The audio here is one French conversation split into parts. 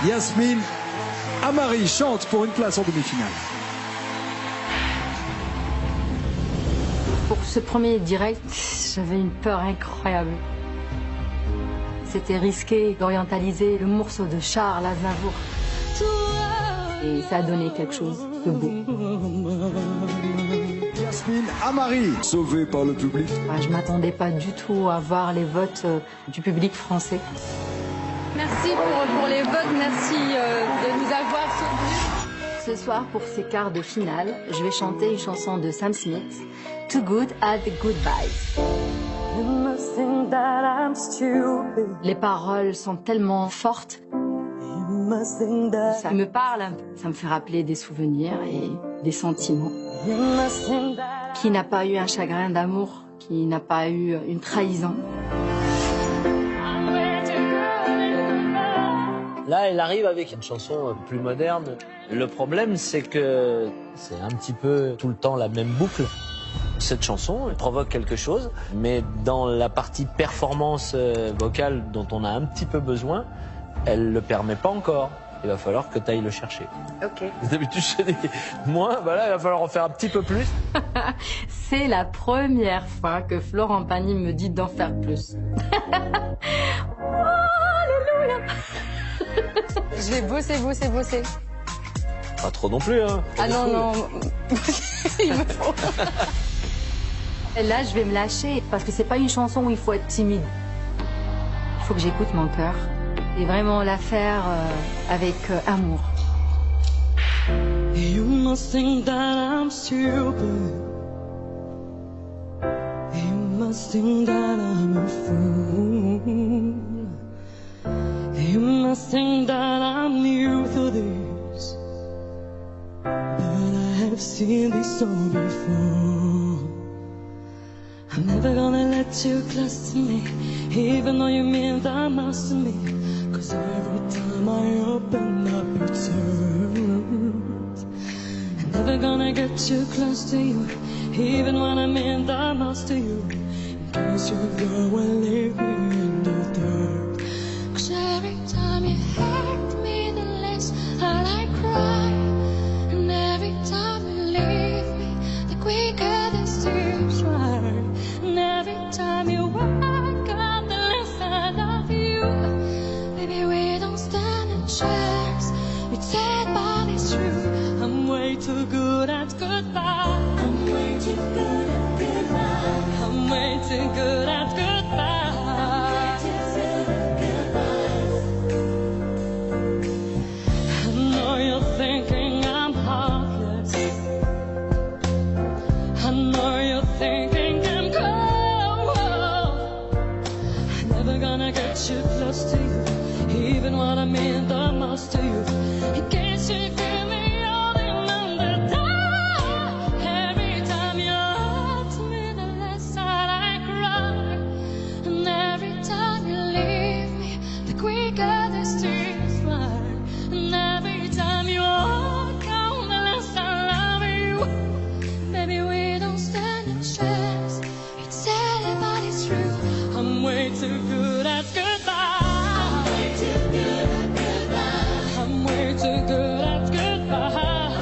Yasmine Amari chante pour une place en demi-finale. Pour ce premier direct, j'avais une peur incroyable. C'était risqué d'orientaliser le morceau de Charles Aznavour. Et ça a donné quelque chose de beau. Yasmine Amari, sauvée par le public. Je ne m'attendais pas du tout à voir les votes du public français. Merci pour les votes, merci de nous avoir soutenus. Ce soir, pour ces quarts de finale, je vais chanter une chanson de Sam Smith, Too Good at the Goodbyes. Les paroles sont tellement fortes. Ça me parle, ça me fait rappeler des souvenirs et des sentiments. Qui n'a pas eu un chagrin d'amour, qui n'a pas eu une trahison. Là, elle arrive avec une chanson plus moderne. Le problème, c'est que c'est un petit peu tout le temps la même boucle. Cette chanson elle provoque quelque chose, mais dans la partie performance vocale dont on a un petit peu besoin, elle ne le permet pas encore. Il va falloir que tu ailles le chercher. Ok. D'habitude, je dis moins, voilà, il va falloir en faire un petit peu plus. C'est la première fois que Florent Pagny me dit d'en faire plus. Je vais bosser. Pas trop non plus, hein. Ah non, non. Il me faut. Et là, je vais me lâcher parce que c'est pas une chanson où il faut être timide. Il faut que j'écoute mon cœur et vraiment la faire avec amour. You must think that I'm stupid. You must think that I'm a fool. You must think that I'm new to this, but I have seen this all before. I'm never gonna let you close to me, even though you mean the most to me. Cause every time I open up it hurts. I'm never gonna get too close to you, even when I mean the most to you. In case you go and leave me in the dark. Cause every time you hurt me, the less I cry. And every time you leave me, the quicker the tears dry. And every time you walk out, the less I love you. Baby, we don't stand a chance. It's sad, but it's true. I'm way too good at goodbye. I'm way too good at goodbye. I'm way too good at goodbye. Thinking I'm heartless. I know you're thinking I'm cold. I'm never gonna get you close to you, even when I mean the most to you. In case you feel me holding on the door. Every time you hurt me, the less I cry. And every time you leave me, the quicker the tears fly. And every time you walk out, the less I love you. Baby, we don't stand a chance. It's sad, but it's true. I'm way too good at goodbye. I'm way too good at goodbye. I'm way too good at goodbye. I'm way too good at goodbye.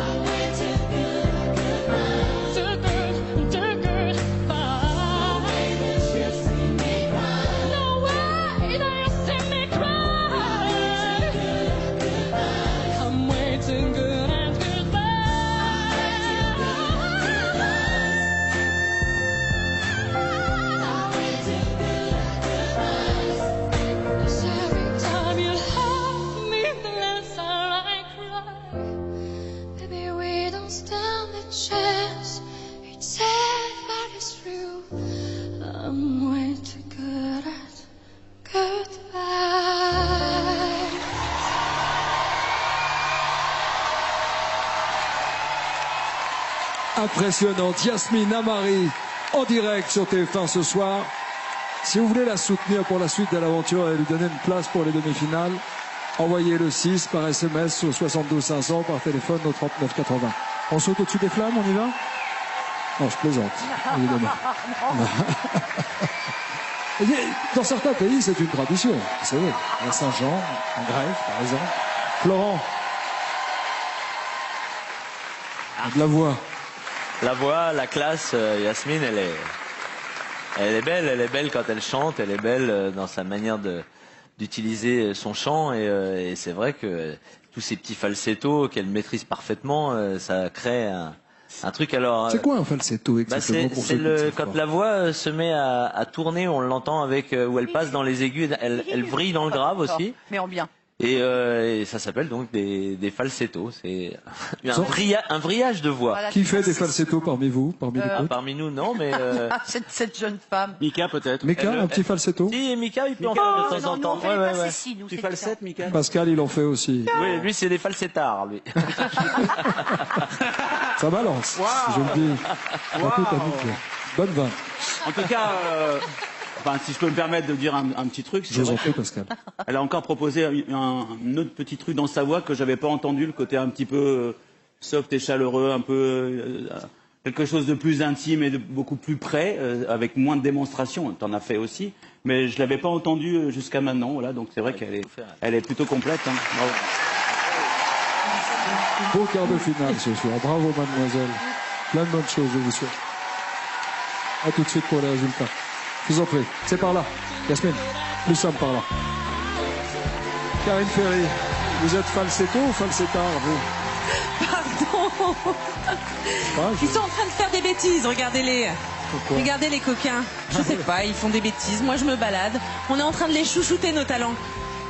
Too good bye. No way that you see me cry. No way that you see me cry. I'm way too good at goodbye. I'm way too good at goodbye. 'Cause every time you hurt me, the less I cry. Baby, we don't stand a chance. It's sad, but it's true. I'm way too good at goodbye. Impressionnante, Yasmine Amari en direct sur TF1 ce soir. Si vous voulez la soutenir pour la suite de l'aventure et lui donner une place pour les demi-finales, envoyez le 6 par SMS au 72 500, par téléphone au 39 80. On saute au-dessus des flammes, on y va? Non, je plaisante, évidemment. Dans certains pays, c'est une tradition, vous savez. À Saint-Jean, en Grèce, par exemple. Florent. De la voix. La voix, la classe, Yasmine, elle est belle quand elle chante, elle est belle dans sa manière d'utiliser son chant et c'est vrai que tous ces petits falsettos qu'elle maîtrise parfaitement, ça crée un truc. Alors C'est quoi un falsetto exactement pour ceux qui ne savent quand pas la voix se met à tourner, on l'entend avec où elle passe dans les aigus, elle vrille dans le grave aussi. Mais en bien. Et ça s'appelle donc des falsettos. C'est un vrillage de voix. Voilà, Qui fait des falsettos parmi vous, parmi les autres? Parmi nous, non, mais cette jeune femme. Mika peut-être. Mika, un petit falsetto? si Mika, il peut en faire de temps en temps. Tu falsettes, Mika? Pascal, il en fait aussi. Oui, lui, c'est des falsettards, lui. Ça balance, je le dis. En toute amitié. Bonne vanne. En tout cas, si je peux me permettre de dire un petit truc, Je vous en prie, Pascal. elle a encore proposé un autre petit truc dans sa voix que j'avais pas entendu, le côté un petit peu soft et chaleureux, un peu quelque chose de plus intime et de beaucoup plus près, avec moins de démonstration. T'en as fait aussi, mais je l'avais pas entendu jusqu'à maintenant. Voilà, donc c'est vrai qu'elle est plutôt complète. Hein. Bravo. Beau quart de finale ce soir. Bravo, mademoiselle. Plein de bonnes choses, je vous souhaite. À tout de suite pour les résultats. Je vous en prie. C'est par là. Yasmine, nous sommes par là. Karine Ferry, vous êtes falsetto ou falsettard, vous? Pardon. Pas, Ils sont en train de faire des bêtises, regardez-les. Pourquoi? Regardez les coquins. Je sais pas, ils font des bêtises. Moi, je me balade. On est en train de les chouchouter, nos talents.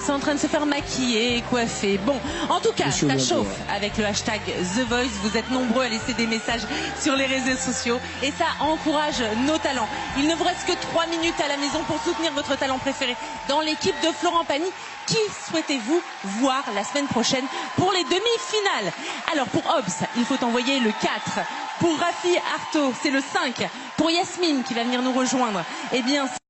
C'est en train de se faire maquiller, coiffer. Bon, en tout cas, Monsieur ça Lambert. chauffe avec le hashtag The Voice. Vous êtes nombreux à laisser des messages sur les réseaux sociaux et ça encourage nos talents. Il ne vous reste que 3 minutes à la maison pour soutenir votre talent préféré dans l'équipe de Florent Pagny. Qui souhaitez-vous voir la semaine prochaine pour les demi-finales? Alors, pour Hobbs, il faut envoyer le 4. Pour Rafi Artaud, c'est le 5. Pour Yasmine, qui va venir nous rejoindre, eh bien,